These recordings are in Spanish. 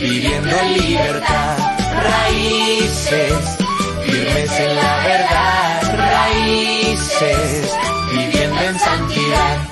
viviendo en libertad. Raíces, firmes en la verdad. Raíces, viviendo en santidad.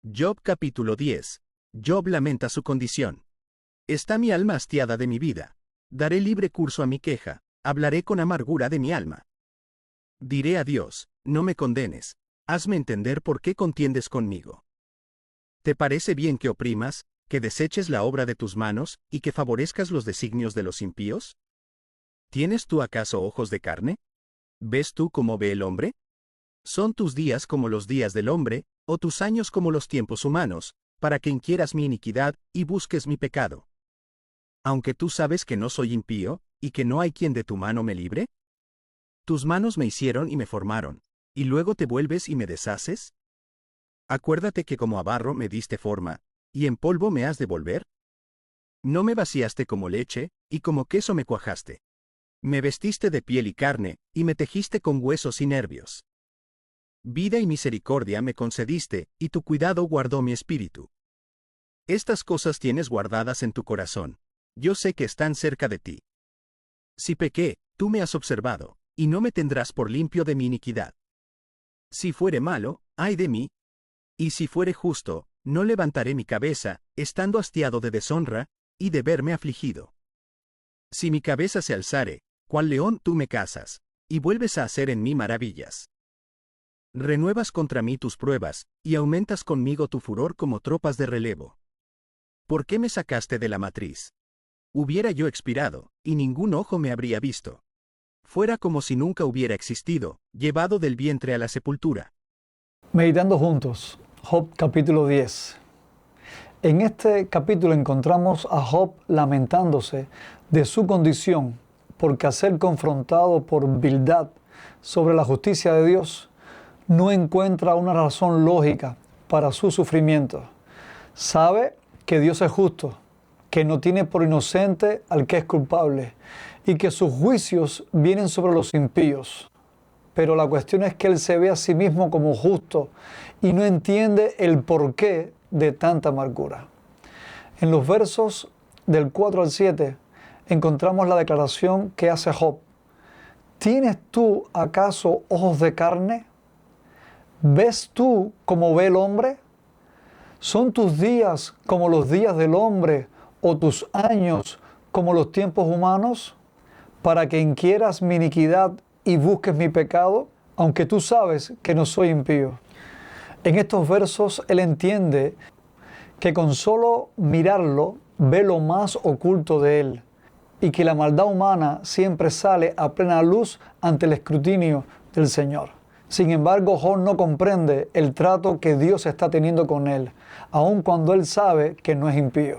Job capítulo 10. Job lamenta su condición. Está mi alma hastiada de mi vida. Daré libre curso a mi queja, hablaré con amargura de mi alma. Diré a Dios, no me condenes, hazme entender por qué contiendes conmigo. ¿Te parece bien que oprimas, que deseches la obra de tus manos, y que favorezcas los designios de los impíos? ¿Tienes tú acaso ojos de carne? ¿Ves tú cómo ve el hombre? ¿Son tus días como los días del hombre, o tus años como los tiempos humanos, para que inquieras mi iniquidad y busques mi pecado? Aunque tú sabes que no soy impío, y que no hay quien de tu mano me libre. Tus manos me hicieron y me formaron, y luego te vuelves y me deshaces. Acuérdate que como a barro me diste forma, y en polvo me has de volver. No me vaciaste como leche, y como queso me cuajaste. Me vestiste de piel y carne, y me tejiste con huesos y nervios. Vida y misericordia me concediste, y tu cuidado guardó mi espíritu. Estas cosas tienes guardadas en tu corazón. Yo sé que están cerca de ti. Si pequé, tú me has observado, y no me tendrás por limpio de mi iniquidad. Si fuere malo, ay de mí. Y si fuere justo, no levantaré mi cabeza, estando hastiado de deshonra, y de verme afligido. Si mi cabeza se alzare, cual león tú me cazas, y vuelves a hacer en mí maravillas. Renuevas contra mí tus pruebas, y aumentas conmigo tu furor como tropas de relevo. ¿Por qué me sacaste de la matriz? Hubiera yo expirado, y ningún ojo me habría visto. Fuera como si nunca hubiera existido, llevado del vientre a la sepultura. Meditando juntos, Job capítulo 10. En este capítulo encontramos a Job lamentándose de su condición, porque al ser confrontado por Bildad sobre la justicia de Dios, no encuentra una razón lógica para su sufrimiento. Sabe que Dios es justo, que no tiene por inocente al que es culpable, y que sus juicios vienen sobre los impíos. Pero la cuestión es que él se ve a sí mismo como justo y no entiende el porqué de tanta amargura. En los versos del 4 al 7 encontramos la declaración que hace Job. ¿Tienes tú acaso ojos de carne? ¿Ves tú como ve el hombre? ¿Son tus días como los días del hombre o tus años como los tiempos humanos? Para que inquieras mi iniquidad y busques mi pecado, aunque tú sabes que no soy impío. En estos versos él entiende que con solo mirarlo ve lo más oculto de él y que la maldad humana siempre sale a plena luz ante el escrutinio del Señor. Sin embargo, Job no comprende el trato que Dios está teniendo con él, aun cuando él sabe que no es impío.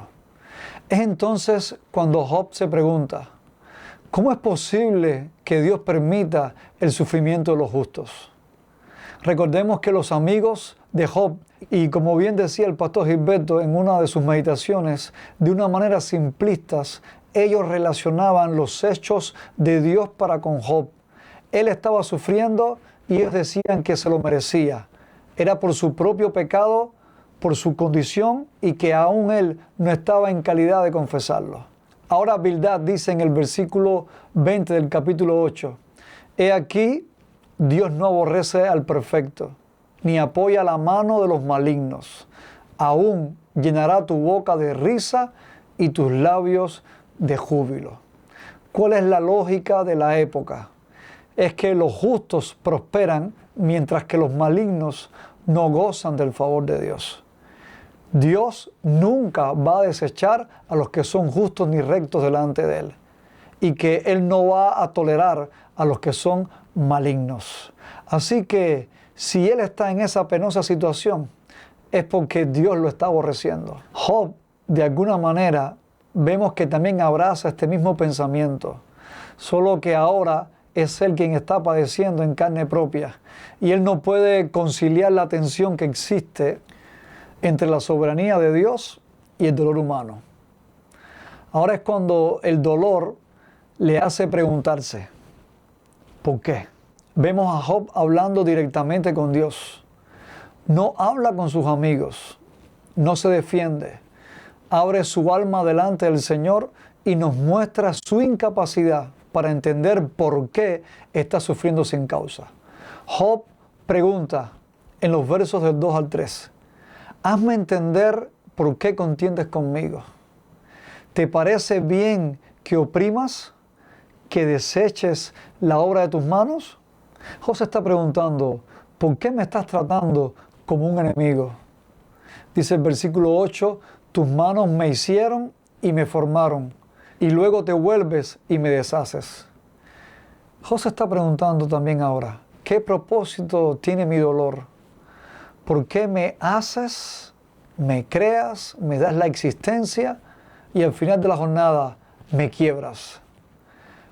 Es entonces cuando Job se pregunta, ¿cómo es posible que Dios permita el sufrimiento de los justos? Recordemos que los amigos de Job, y como bien decía el pastor Gilberto en una de sus meditaciones, de una manera simplista, ellos relacionaban los hechos de Dios para con Job. Él estaba sufriendo y ellos decían que se lo merecía. Era por su propio pecado, por su condición, y que aún él no estaba en calidad de confesarlo. Ahora Bildad dice en el versículo 20 del capítulo 8, he aquí, Dios no aborrece al perfecto, ni apoya la mano de los malignos. Aún llenará tu boca de risa y tus labios de júbilo. ¿Cuál es la lógica de la época? Es que los justos prosperan mientras que los malignos no gozan del favor de Dios. Dios nunca va a desechar a los que son justos ni rectos delante de Él, y que Él no va a tolerar a los que son malignos. Así que si Él está en esa penosa situación, es porque Dios lo está aborreciendo. Job, de alguna manera, vemos que también abraza este mismo pensamiento, solo que ahora es él quien está padeciendo en carne propia, y él no puede conciliar la tensión que existe entre la soberanía de Dios y el dolor humano. Ahora es cuando el dolor le hace preguntarse, ¿por qué? Vemos a Job hablando directamente con Dios. No habla con sus amigos, no se defiende. abre su alma delante del Señor y nos muestra su incapacidad para entender por qué está sufriendo sin causa. Job pregunta en los versos del 2 al 3, hazme entender por qué contiendes conmigo. ¿Te parece bien que oprimas, que deseches la obra de tus manos? Job se está preguntando, ¿por qué me estás tratando como un enemigo? Dice el versículo 8, tus manos me hicieron y me formaron, y luego te vuelves y me deshaces. Job se está preguntando también ahora, ¿qué propósito tiene mi dolor? ¿Por qué me haces, me creas, me das la existencia y al final de la jornada me quiebras?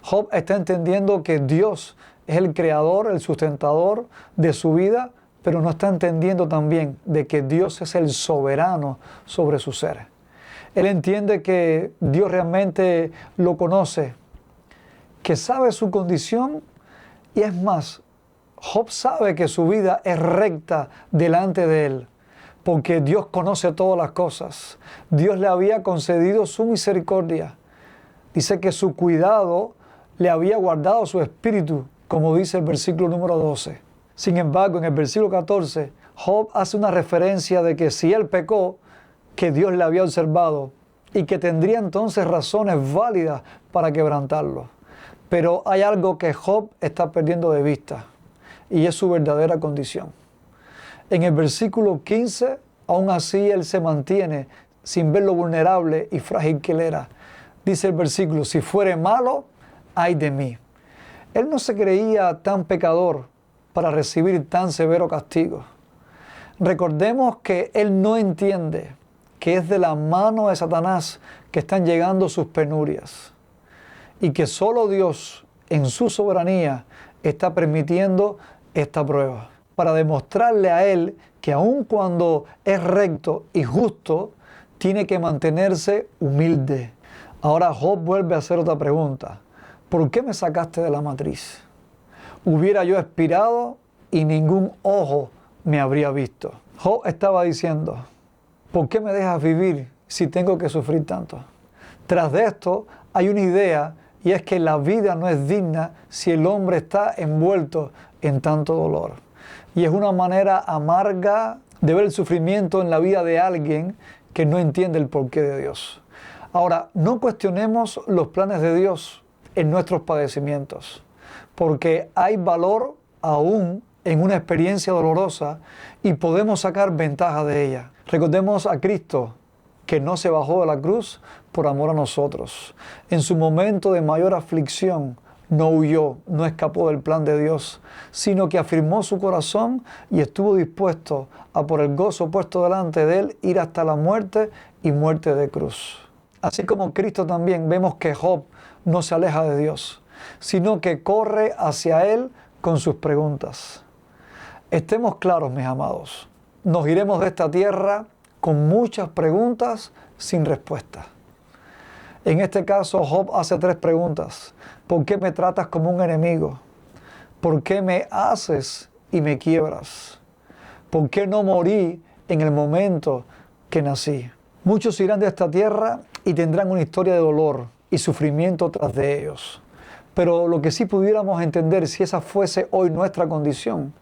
Job está entendiendo que Dios es el creador, el sustentador de su vida, pero no está entendiendo también de que Dios es el soberano sobre su ser. Él entiende que Dios realmente lo conoce, que sabe su condición y es más, Job sabe que su vida es recta delante de él, porque Dios conoce todas las cosas. Dios le había concedido su misericordia. Dice que su cuidado le había guardado su espíritu, como dice el versículo número 12. Sin embargo, en el versículo 14, Job hace una referencia de que si él pecó, que Dios le había observado y que tendría entonces razones válidas para quebrantarlo. Pero hay algo que Job está perdiendo de vista y es su verdadera condición. En el versículo 15, aún así él se mantiene sin ver lo vulnerable y frágil que él era. Dice el versículo, si fuere malo, ay de mí. Él no se creía tan pecador para recibir tan severo castigo. Recordemos que él no entiende que es de la mano de Satanás que están llegando sus penurias y que solo Dios en su soberanía está permitiendo esta prueba para demostrarle a él que aun cuando es recto y justo, tiene que mantenerse humilde. Ahora Job vuelve a hacer otra pregunta. ¿Por qué me sacaste de la matriz? Hubiera yo expirado y ningún ojo me habría visto. Job estaba diciendo, ¿por qué me dejas vivir si tengo que sufrir tanto? Tras de esto hay una idea y es que la vida no es digna si el hombre está envuelto en tanto dolor. Y es una manera amarga de ver el sufrimiento en la vida de alguien que no entiende el porqué de Dios. Ahora, no cuestionemos los planes de Dios en nuestros padecimientos, porque hay valor aún en una experiencia dolorosa y podemos sacar ventaja de ella. Recordemos a Cristo, que no se bajó de la cruz por amor a nosotros. En su momento de mayor aflicción, no huyó, no escapó del plan de Dios, sino que afirmó su corazón y estuvo dispuesto a, por el gozo puesto delante de él, ir hasta la muerte y muerte de cruz. Así como Cristo también vemos que Job no se aleja de Dios, sino que corre hacia él con sus preguntas. Estemos claros, mis amados, nos iremos de esta tierra con muchas preguntas sin respuesta. En este caso, Job hace 3 preguntas. ¿Por qué me tratas como un enemigo? ¿Por qué me haces y me quiebras? ¿Por qué no morí en el momento que nací? Muchos irán de esta tierra y tendrán una historia de dolor y sufrimiento tras de ellos. Pero lo que sí pudiéramos entender, si esa fuese hoy nuestra condición,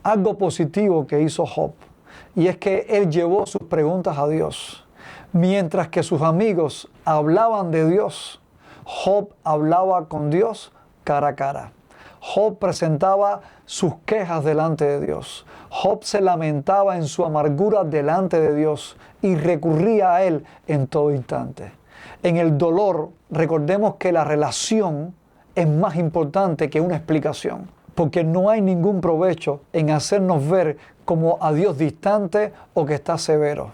algo positivo que hizo Job, y es que él llevó sus preguntas a Dios. Mientras que sus amigos hablaban de Dios, Job hablaba con Dios cara a cara. Job presentaba sus quejas delante de Dios. Job se lamentaba en su amargura delante de Dios y recurría a él en todo instante. En el dolor, recordemos que la relación es más importante que una explicación, porque no hay ningún provecho en hacernos ver como a Dios distante o que está severo.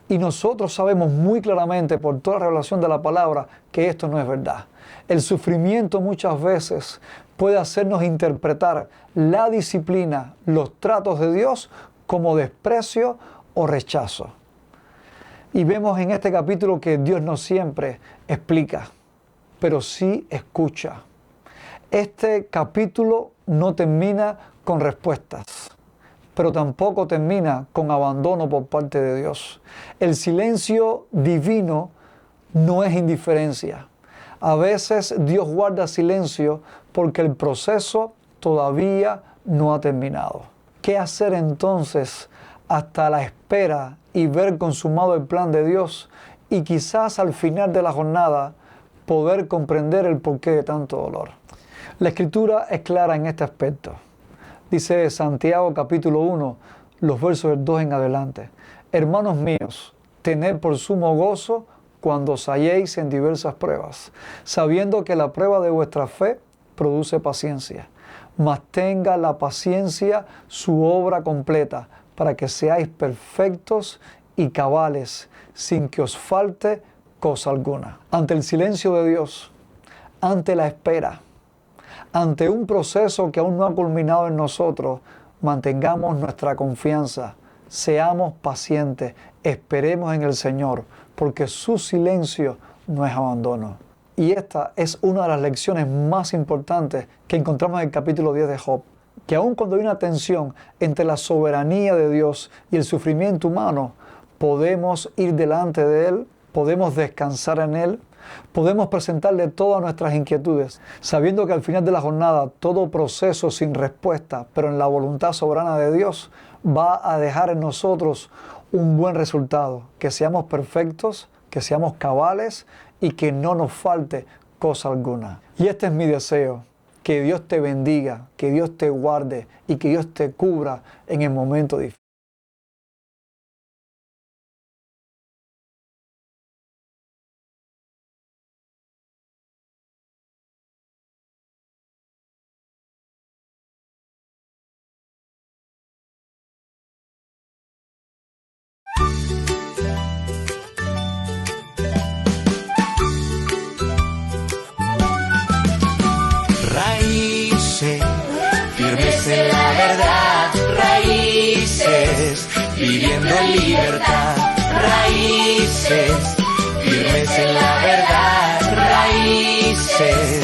Y nosotros sabemos muy claramente por toda la revelación de la palabra que esto no es verdad. El sufrimiento muchas veces puede hacernos interpretar la disciplina, los tratos de Dios como desprecio o rechazo. Y vemos en este capítulo que Dios no siempre explica, pero sí escucha. Este capítulo no termina con respuestas, pero tampoco termina con abandono por parte de Dios. El silencio divino no es indiferencia. A veces Dios guarda silencio porque el proceso todavía no ha terminado. ¿Qué hacer entonces hasta la espera y ver consumado el plan de Dios y quizás al final de la jornada poder comprender el porqué de tanto dolor? La Escritura es clara en este aspecto. Dice Santiago capítulo 1, los versos del 2 en adelante. Hermanos míos, tened por sumo gozo cuando os halléis en diversas pruebas, sabiendo que la prueba de vuestra fe produce paciencia. Mas tenga la paciencia su obra completa, para que seáis perfectos y cabales, sin que os falte cosa alguna. Ante el silencio de Dios, ante la espera, ante un proceso que aún no ha culminado en nosotros, mantengamos nuestra confianza, seamos pacientes, esperemos en el Señor, porque su silencio no es abandono. Y esta es una de las lecciones más importantes que encontramos en el capítulo 10 de Job, que aun cuando hay una tensión entre la soberanía de Dios y el sufrimiento humano, podemos ir delante de Él, podemos descansar en Él, podemos presentarle todas nuestras inquietudes, sabiendo que al final de la jornada todo proceso sin respuesta, pero en la voluntad soberana de Dios, va a dejar en nosotros un buen resultado, que seamos perfectos, que seamos cabales y que no nos falte cosa alguna. Y este es mi deseo, que Dios te bendiga, que Dios te guarde y que Dios te cubra en el momento difícil. Raíces, firmes en la verdad, raíces, viviendo en libertad, raíces, firmes en la verdad, raíces.